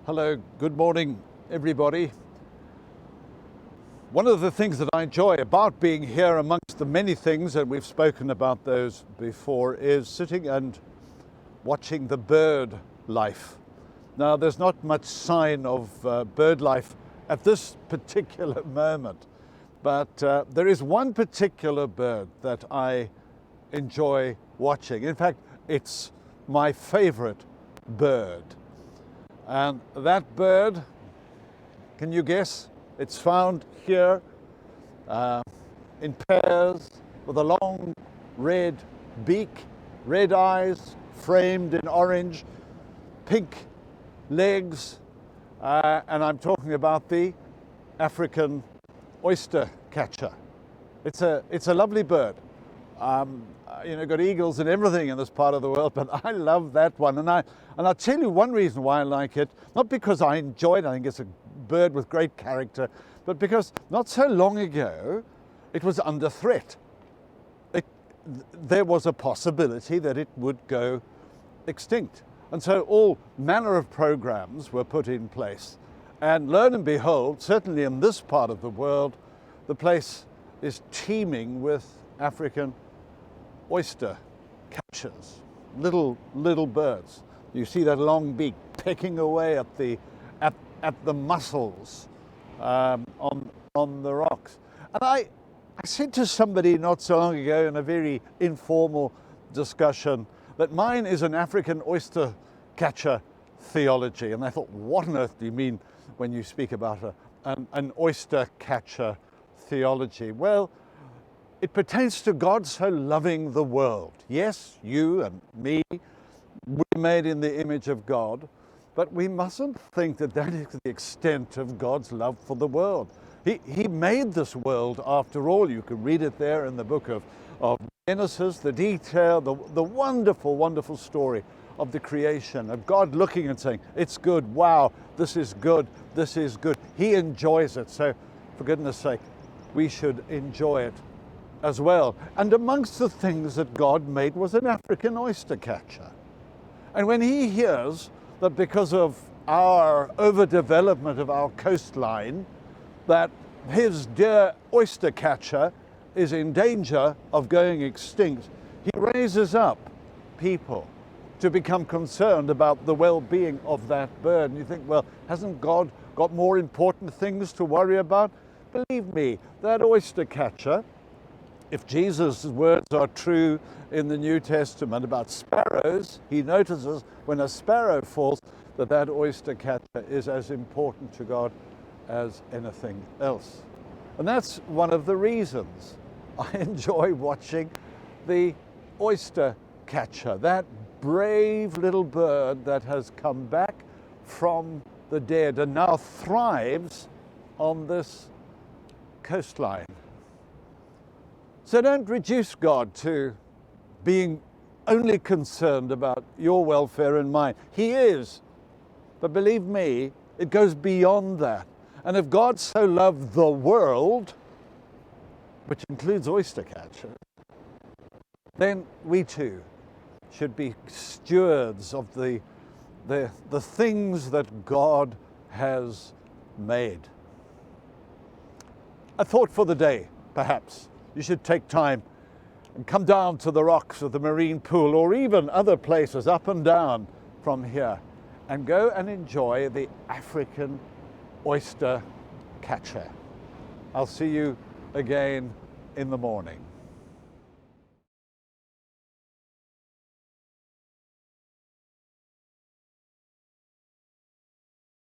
Hello, good morning, everybody. One of the things that I enjoy about being here, amongst the many things, and we've spoken about those before, is sitting and watching the bird life. Now, there's not much sign of bird life at this particular moment, but there is one particular bird that I enjoy watching. In fact, it's my favorite bird. And that bird, can you guess? It's found here in pairs with a long red beak, red eyes framed in orange, pink legs, and I'm talking about the African oyster catcher. It's a lovely bird. Got eagles and everything in this part of the world, but I love that one. And I'll tell you one reason why I like it, not because I enjoy it, I think it's a bird with great character, but because not so long ago it was under threat. There was a possibility that it would go extinct. And so all manner of programs were put in place. And lo and behold, certainly in this part of the world, the place is teeming with African oyster catchers, little birds. You see that long beak pecking away at the mussels on the rocks. And I said to somebody not so long ago in a very informal discussion that mine is an African oyster catcher theology. And I thought, what on earth do you mean when you speak about an oyster catcher theology? Well, it pertains to God so loving the world. Yes, you and me, we're made in the image of God, but we mustn't think that that is the extent of God's love for the world. He made this world, after all. You can read it there in the book of Genesis, the detail, the wonderful, wonderful story of the creation, of God looking and saying, it's good, wow, this is good, this is good. He enjoys it, so for goodness sake, we should enjoy it as well. And amongst the things that God made was an African oyster catcher. And when he hears that because of our overdevelopment of our coastline, that his dear oyster catcher is in danger of going extinct, he raises up people to become concerned about the well-being of that bird. And you think, well, hasn't God got more important things to worry about? Believe me, that oyster catcher, if Jesus' words are true in the New Testament about sparrows, he notices when a sparrow falls that oyster catcher is as important to God as anything else. And that's one of the reasons I enjoy watching the oyster catcher, that brave little bird that has come back from the dead and now thrives on this coastline. So don't reduce God to being only concerned about your welfare and mine. He is. But believe me, it goes beyond that. And if God so loved the world, which includes oyster catchers, then we too should be stewards of the things that God has made. A thought for the day, perhaps. You should take time and come down to the rocks of the marine pool or even other places up and down from here and go and enjoy the African oyster catcher. I'll see you again in the morning.